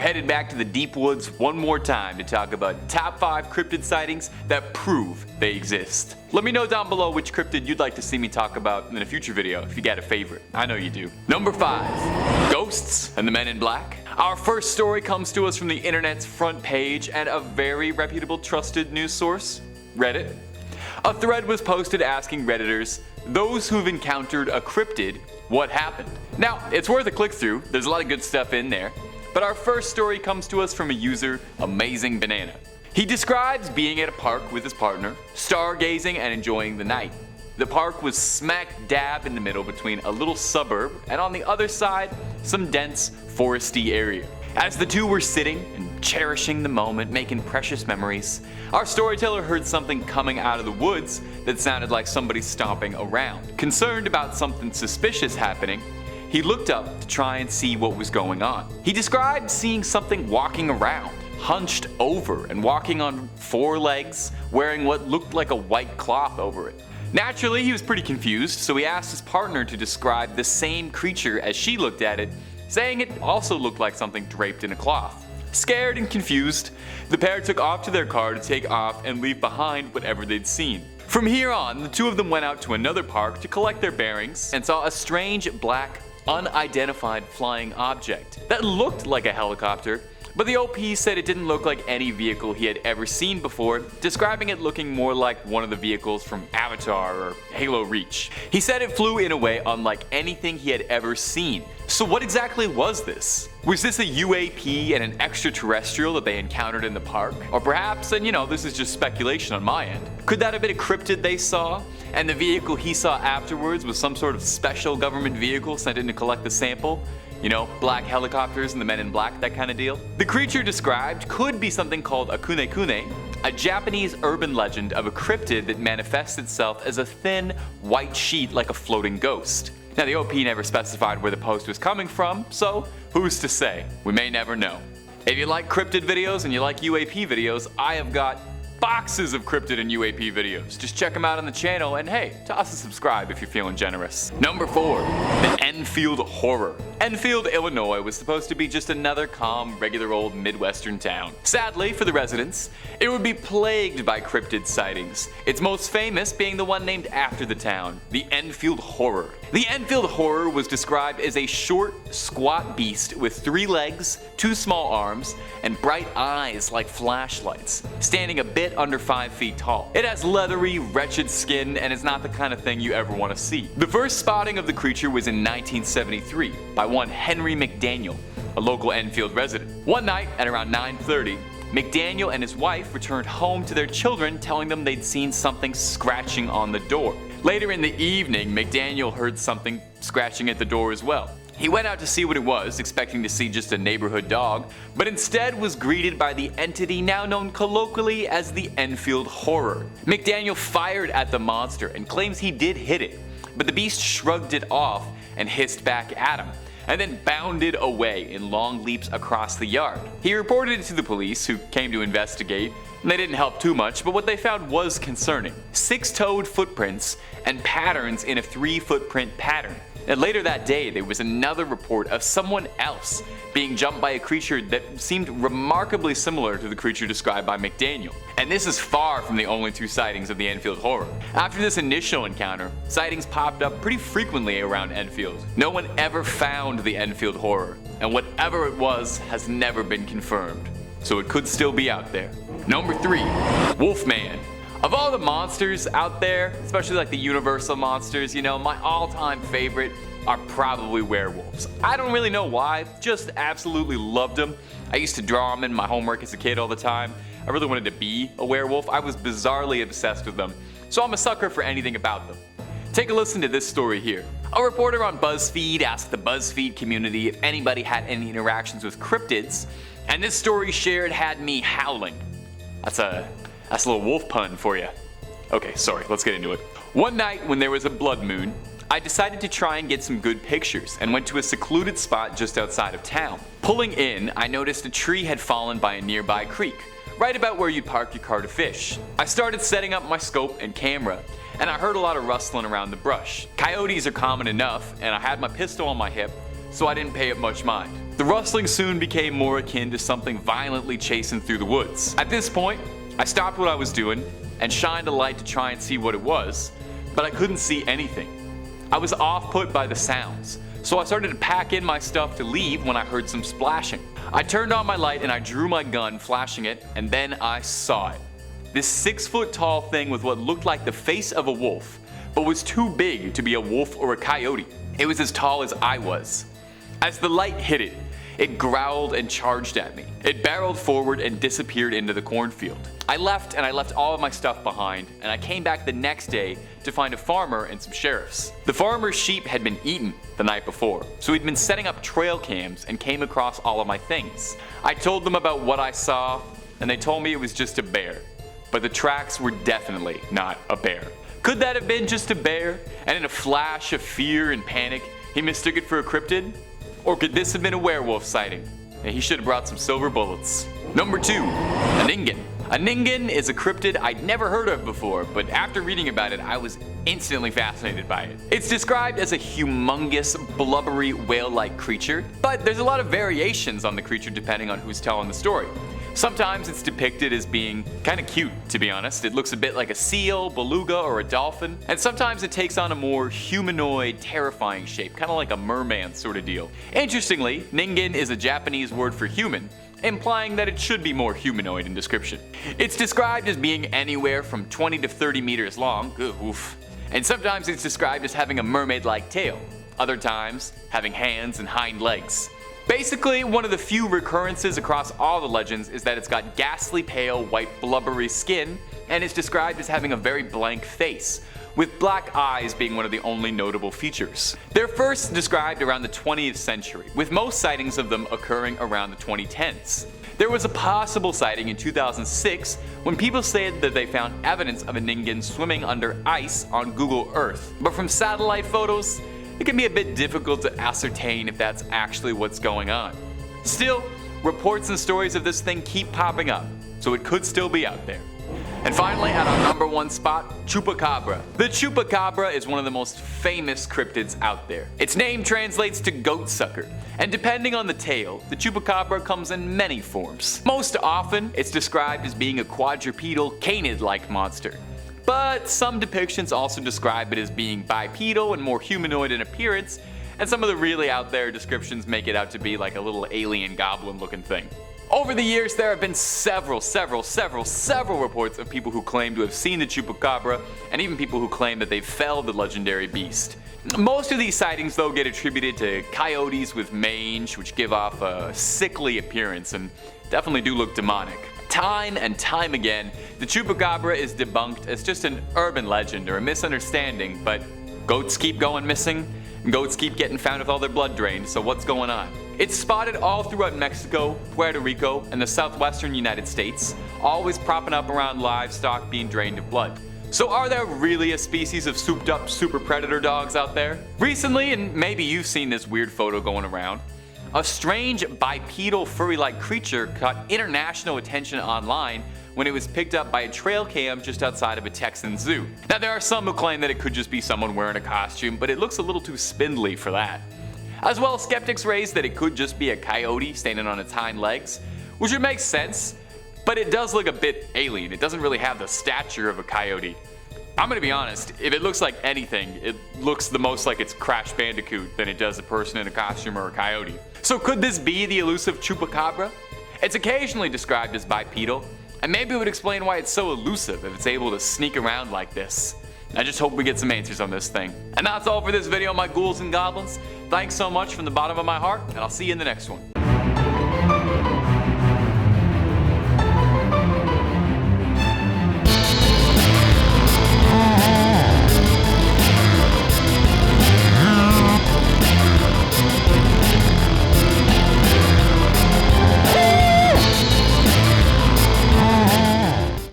we're headed back to the deep woods one more time to talk about top 5 cryptid sightings that prove they exist. Let me know down below which cryptid you'd like to see me talk about in a future video if you got a favorite. I know you do. Number 5. Ghosts and the Men in Black. Our first story comes to us from the internet's front page and a very reputable trusted news source, Reddit. A thread was posted asking Redditors, those who've encountered a cryptid, what happened? Now, it's worth a click through, there's a lot of good stuff in there, but our first story comes to us from a user, Amazing Banana. He describes being at a park with his partner, stargazing and enjoying the night. The park was smack dab in the middle between a little suburb and on the other side, some dense foresty area. As the two were sitting and cherishing the moment, making precious memories, our storyteller heard something coming out of the woods that sounded like somebody stomping around. Concerned about something suspicious happening, he looked up to try and see what was going on. He described seeing something walking around, hunched over and walking on 4 legs, wearing what looked like a white cloth over it. Naturally, he was pretty confused, so he asked his partner to describe the same creature as she looked at it, saying it also looked like something draped in a cloth. Scared and confused, the pair took off to their car to take off and leave behind whatever they'd seen. From here on, the two of them went out to another park to collect their bearings and saw a strange black, unidentified flying object that looked like a helicopter, but the OP said it didn't look like any vehicle he had ever seen before, describing it looking more like one of the vehicles from Avatar or Halo Reach. He said it flew in a way unlike anything he had ever seen. So what exactly was this? Was this a UAP and an extraterrestrial that they encountered in the park? Or perhaps, and this is just speculation on my end, could that have been a cryptid they saw, and the vehicle he saw afterwards was some sort of special government vehicle sent in to collect the sample? Black helicopters and the Men in Black, that kind of deal. The creature described could be something called a kune-kune, a Japanese urban legend of a cryptid that manifests itself as a thin, white sheet like a floating ghost. Now, the OP never specified where the post was coming from, so who's to say? We may never know. If you like cryptid videos and you like UAP videos, I have got boxes of cryptid and UAP videos. Just check them out on the channel, and hey, toss a subscribe if you're feeling generous. Number 4. The Enfield Horror. Enfield, Illinois was supposed to be just another calm, regular old Midwestern town. Sadly for the residents, it would be plagued by cryptid sightings, its most famous being the one named after the town, the Enfield Horror. The Enfield Horror was described as a short, squat beast with 3 legs, 2 small arms, and bright eyes like flashlights, standing a bit under 5 feet tall. It has leathery, wretched skin and is not the kind of thing you ever want to see. The first spotting of the creature was in 1973 by one Henry McDaniel, a local Enfield resident. One night at around 9:30, McDaniel and his wife returned home to their children, telling them they'd seen something scratching on the door. Later in the evening, McDaniel heard something scratching at the door as well. He went out to see what it was, expecting to see just a neighborhood dog, but instead was greeted by the entity now known colloquially as the Enfield Horror. McDaniel fired at the monster and claims he did hit it, but the beast shrugged it off and hissed back at him, and then bounded away in long leaps across the yard. He reported it to the police, who came to investigate, and they didn't help too much, but what they found was concerning. 6-toed footprints and patterns in a 3-footprint pattern. And later that day, there was another report of someone else being jumped by a creature that seemed remarkably similar to the creature described by McDaniel. And this is far from the only 2 sightings of the Enfield Horror. After this initial encounter, sightings popped up pretty frequently around Enfield. No one ever found the Enfield Horror, and whatever it was has never been confirmed. So it could still be out there. Number 3. Wolfman. Of all the monsters out there, especially like the Universal monsters, my all-time favorite are probably werewolves. I don't really know why, just absolutely loved them. I used to draw them in my homework as a kid all the time. I really wanted to be a werewolf. I was bizarrely obsessed with them, so I'm a sucker for anything about them. Take a listen to this story here. A reporter on BuzzFeed asked the BuzzFeed community if anybody had any interactions with cryptids, and this story shared had me howling. That's a little wolf pun for you. Okay, sorry, let's get into it. One night when there was a blood moon, I decided to try and get some good pictures and went to a secluded spot just outside of town. Pulling in, I noticed a tree had fallen by a nearby creek, right about where you'd park your car to fish. I started setting up my scope and camera, and I heard a lot of rustling around the brush. Coyotes are common enough, and I had my pistol on my hip, so I didn't pay it much mind. The rustling soon became more akin to something violently chasing through the woods. At this point, I stopped what I was doing and shined a light to try and see what it was, but I couldn't see anything. I was off-put by the sounds, so I started to pack in my stuff to leave when I heard some splashing. I turned on my light and I drew my gun, flashing it, and then I saw it. This 6-foot tall thing with what looked like the face of a wolf, but was too big to be a wolf or a coyote. It was as tall as I was. As the light hit it, it growled and charged at me. It barreled forward and disappeared into the cornfield. I left all of my stuff behind, and I came back the next day to find a farmer and some sheriffs. The farmer's sheep had been eaten the night before, so he'd been setting up trail cams and came across all of my things. I told them about what I saw, and they told me it was just a bear. But the tracks were definitely not a bear. Could that have been just a bear, and in a flash of fear and panic, he mistook it for a cryptid? Or could this have been a werewolf sighting? And he should have brought some silver bullets. Number 2, a Ningen. A Ningen is a cryptid I'd never heard of before, but after reading about it, I was instantly fascinated by it. It's described as a humongous, blubbery, whale-like creature, but there's a lot of variations on the creature depending on who's telling the story. Sometimes it's depicted as being kinda cute, to be honest. It looks a bit like a seal, beluga, or a dolphin. And sometimes it takes on a more humanoid, terrifying shape, kinda like a merman sort of deal. Interestingly, Ningen is a Japanese word for human, implying that it should be more humanoid in description. It's described as being anywhere from 20 to 30 meters long, oof. And sometimes it's described as having a mermaid-like tail. Other times, having hands and hind legs. Basically, one of the few recurrences across all the legends is that it's got ghastly pale, white, blubbery skin, and it's described as having a very blank face, with black eyes being one of the only notable features. They're first described around the 20th century, with most sightings of them occurring around the 2010s. There was a possible sighting in 2006 when people said that they found evidence of a Ningen swimming under ice on Google Earth, but from satellite photos, it can be a bit difficult to ascertain if that's actually what's going on. Still, reports and stories of this thing keep popping up, so it could still be out there. And finally, at our number 1 spot, Chupacabra. The Chupacabra is one of the most famous cryptids out there. Its name translates to goat sucker, and depending on the tale, the Chupacabra comes in many forms. Most often, it's described as being a quadrupedal, canid-like monster. But some depictions also describe it as being bipedal and more humanoid in appearance, and some of the really out there descriptions make it out to be like a little alien goblin looking thing. Over the years, there have been several reports of people who claim to have seen the Chupacabra, and even people who claim that they've felled the legendary beast. Most of these sightings though get attributed to coyotes with mange, which give off a sickly appearance and definitely do look demonic. Time and time again, the Chupacabra is debunked as just an urban legend or a misunderstanding, but goats keep going missing, and goats keep getting found with all their blood drained, so what's going on? It's spotted all throughout Mexico, Puerto Rico, and the southwestern United States, always propping up around livestock being drained of blood. So are there really a species of souped up super predator dogs out there? Recently, and maybe you've seen this weird photo going around, a strange bipedal furry-like creature caught international attention online when it was picked up by a trail cam just outside of a Texan zoo. Now there are some who claim that it could just be someone wearing a costume, but it looks a little too spindly for that. As well, skeptics raise that it could just be a coyote standing on its hind legs, which would make sense, but it does look a bit alien. It doesn't really have the stature of a coyote. I'm gonna be honest, if it looks like anything, it looks the most like it's Crash Bandicoot than it does a person in a costume or a coyote. So could this be the elusive Chupacabra? It's occasionally described as bipedal, and maybe it would explain why it's so elusive if it's able to sneak around like this. I just hope we get some answers on this thing. And that's all for this video, my ghouls and goblins. Thanks so much from the bottom of my heart, and I'll see you in the next one.